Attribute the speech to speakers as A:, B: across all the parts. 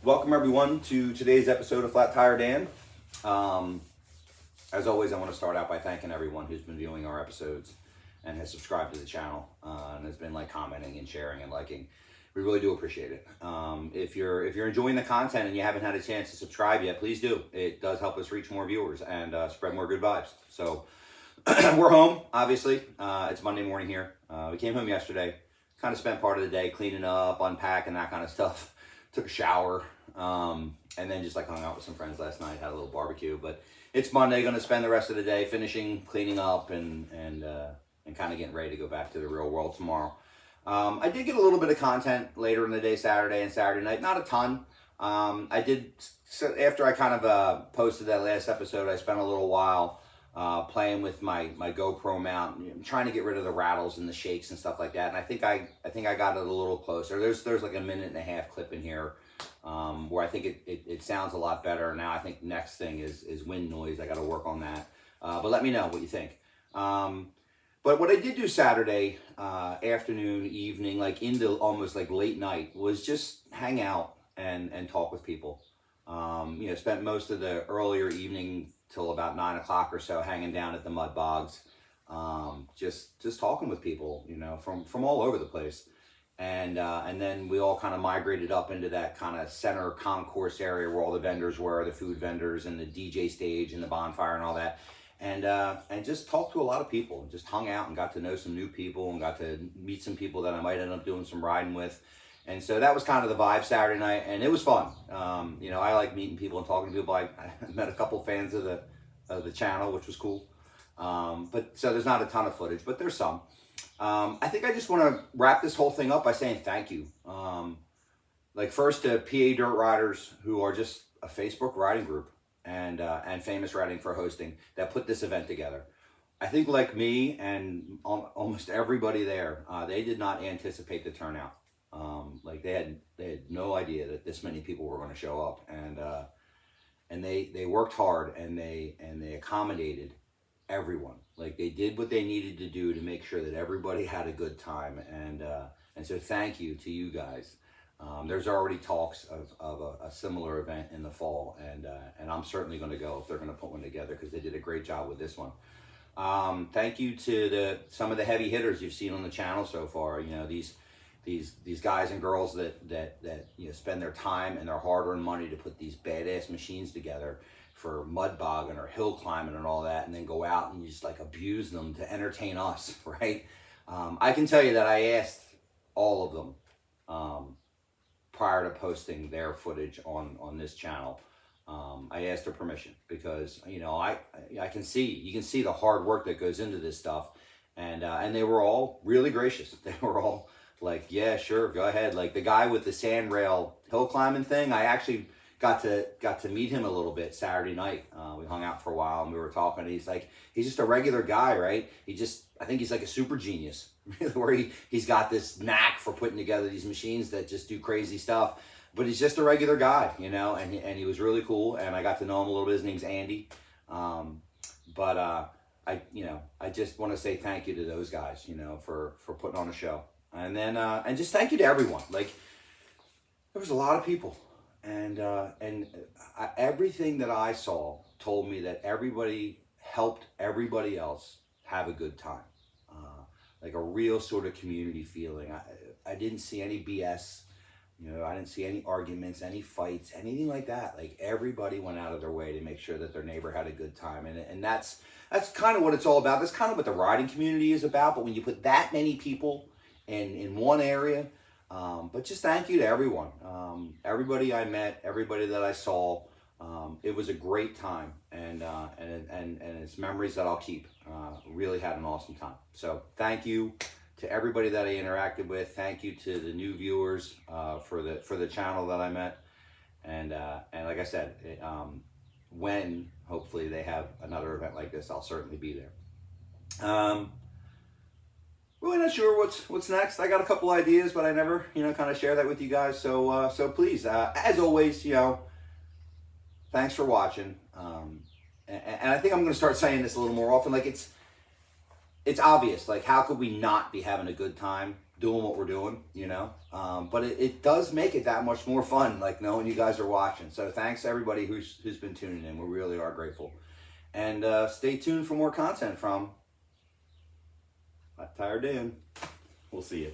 A: Welcome everyone to today's episode of Flat Tire Dan. As always, I want to start out by thanking everyone who's been viewing our episodes and has subscribed to the channel and has been commenting and sharing and liking. We really do appreciate it. If you're enjoying the content and you haven't had a chance to subscribe yet, please do. It does help us reach more viewers and spread more good vibes. So we're home, obviously. It's Monday morning here. We came home yesterday, kind of spent part of the day cleaning up, unpacking, that kind of stuff. Took a shower, and then just hung out with some friends last night, had a little barbecue. But it's Monday, going to spend the rest of the day finishing, cleaning up, and kind of getting ready to go back to the real world tomorrow. I did get a little bit of content later in the day, Saturday and Saturday night, not a ton. I did, so after I kind of posted that last episode, I spent a little while playing with my GoPro mount, trying to get rid of the rattles and the shakes and stuff like that. And I think I got it a little closer. There's like a 1.5-minute clip in here where I think it sounds a lot better. Now I think next thing is wind noise. I got to work on that. But let me know what you think. But what I did do Saturday afternoon, evening, into almost late night, was just hang out and talk with people. Spent most of the earlier evening till about 9 o'clock or so hanging down at the mud bogs, just talking with people, from all over the place. And then we all kind of migrated up into that kind of center concourse area where all the vendors were, the food vendors and the DJ stage and the bonfire and all that. And just talked to a lot of people and just hung out and got to know some new people and got to meet some people that I might end up doing some riding with. And so that was kind of the vibe Saturday night, and it was fun. I like meeting people and talking to people. I met a couple fans of the channel, which was cool. But so there's not a ton of footage, but there's some. I think I just want to wrap this whole thing up by saying thank you. First to PA Dirt Riders, who are just a Facebook riding group, and Famous Riding for hosting, that put this event together. I think like me and almost everybody there, they did not anticipate the turnout. They had no idea that this many people were going to show up, and they worked hard and they accommodated everyone. They did what they needed to do to make sure that everybody had a good time, and so thank you to you guys. There's already talks of a similar event in the fall, and I'm certainly going to go if they're going to put one together, because they did a great job with this one. Thank you to some of the heavy hitters you've seen on the channel so far. These guys and girls that spend their time and their hard-earned money to put these badass machines together for mud bogging or hill climbing and all that, and then go out and just abuse them to entertain us, right? I can tell you that I asked all of them prior to posting their footage on this channel. I asked their permission, because I can see, you can see the hard work that goes into this stuff, and they were all really gracious. They were all yeah, sure, go ahead. The guy with the sand rail hill climbing thing, I actually got to meet him a little bit Saturday night. We hung out for a while and we were talking. He's just a regular guy, right? I think he's a super genius, where he's got this knack for putting together these machines that just do crazy stuff. But he's just a regular guy, and he was really cool. And I got to know him a little bit. His name's Andy. I just want to say thank you to those guys, for putting on a show. And then, and just thank you to everyone. There was a lot of people, and everything that I saw told me that everybody helped everybody else have a good time. A real sort of community feeling. I didn't see any BS, I didn't see any arguments, any fights, anything like that. Everybody went out of their way to make sure that their neighbor had a good time. And that's kind of what it's all about. That's kind of what the riding community is about. But when you put that many people in one area, but just thank you to everyone, everybody I met, everybody that I saw. It was a great time, and it's memories that I'll keep. Really had an awesome time. So thank you to everybody that I interacted with. Thank you to the new viewers for the channel that I met, and like I said, when hopefully they have another event like this, I'll certainly be there. Really not sure what's next. I got a couple ideas, but I never, kind of share that with you guys. So please, as always, thanks for watching. And I think I'm going to start saying this a little more often. It's obvious. How could we not be having a good time doing what we're doing, you know. But it does make it that much more fun, like knowing you guys are watching. So thanks to everybody who's been tuning in. We really are grateful. And stay tuned for more content from Flat Tire Dan. We'll see you.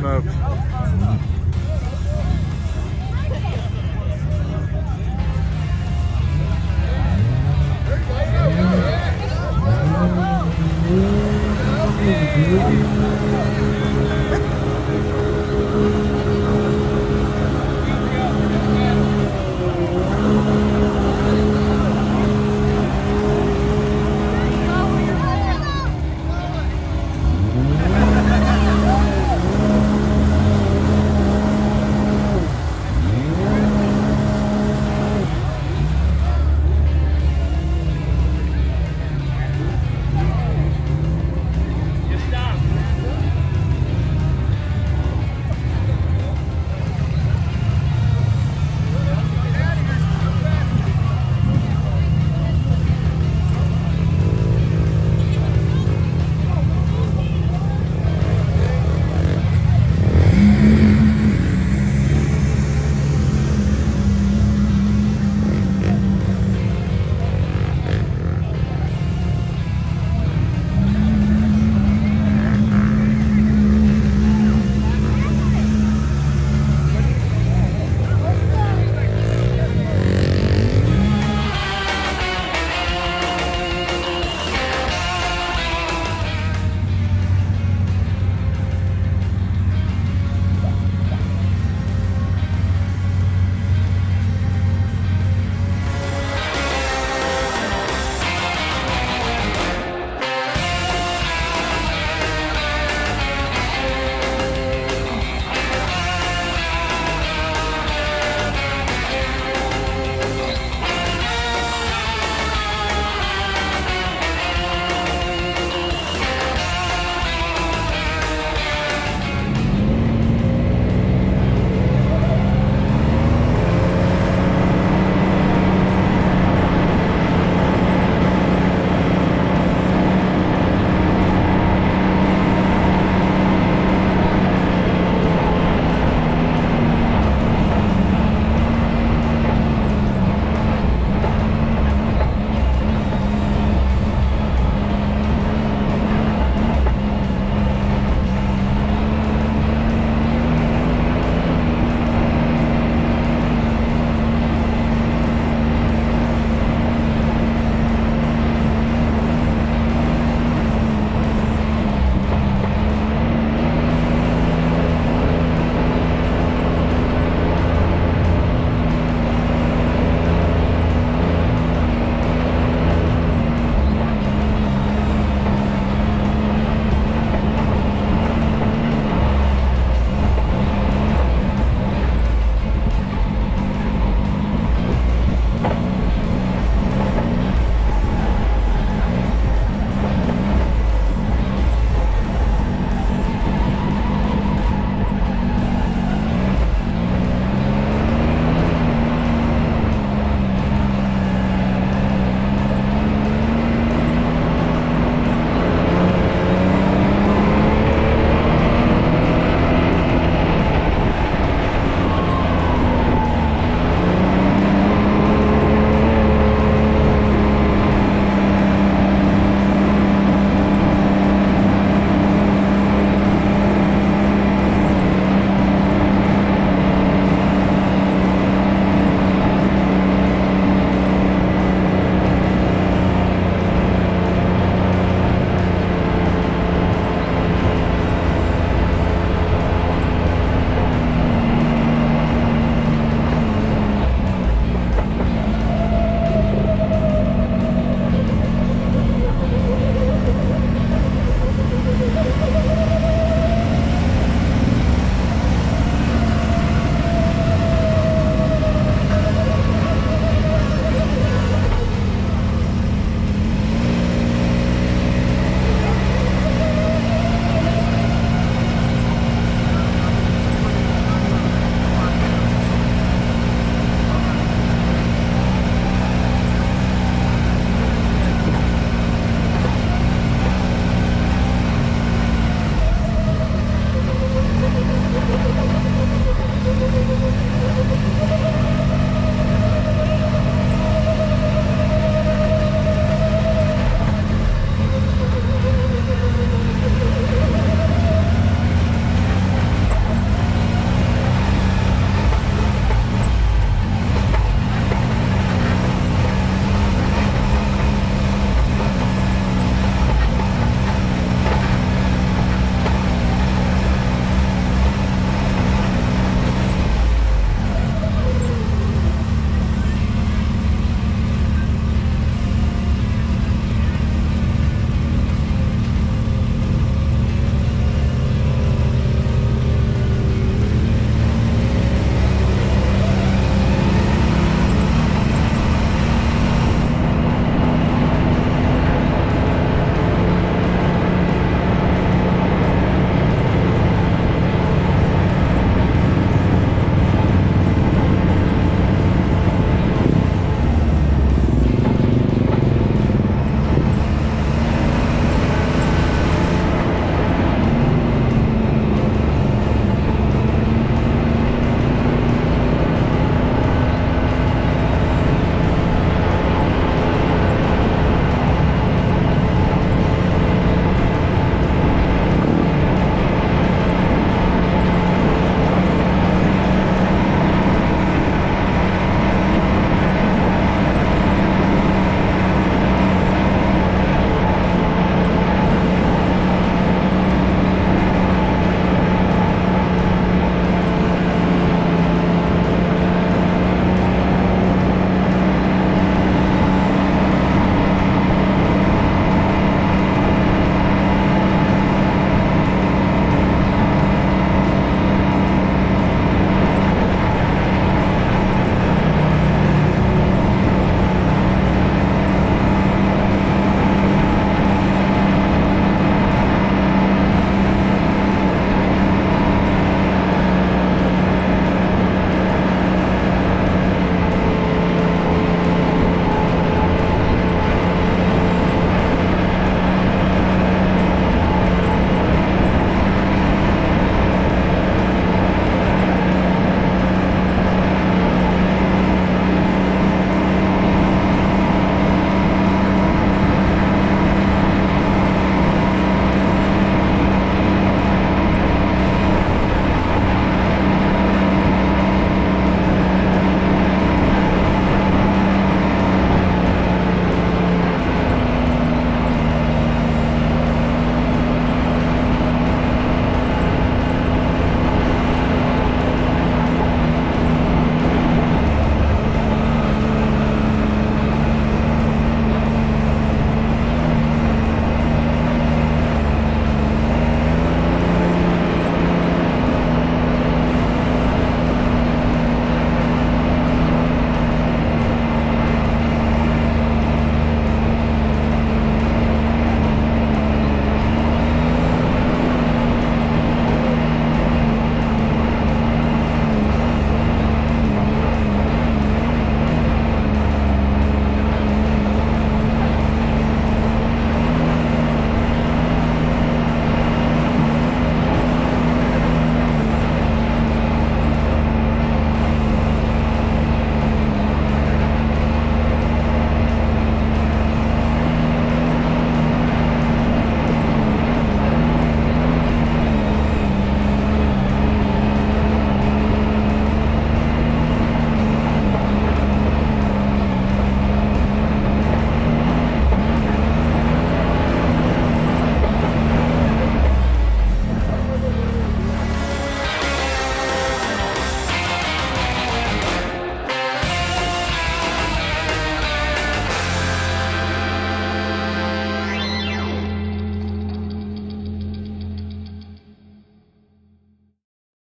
B: smoked.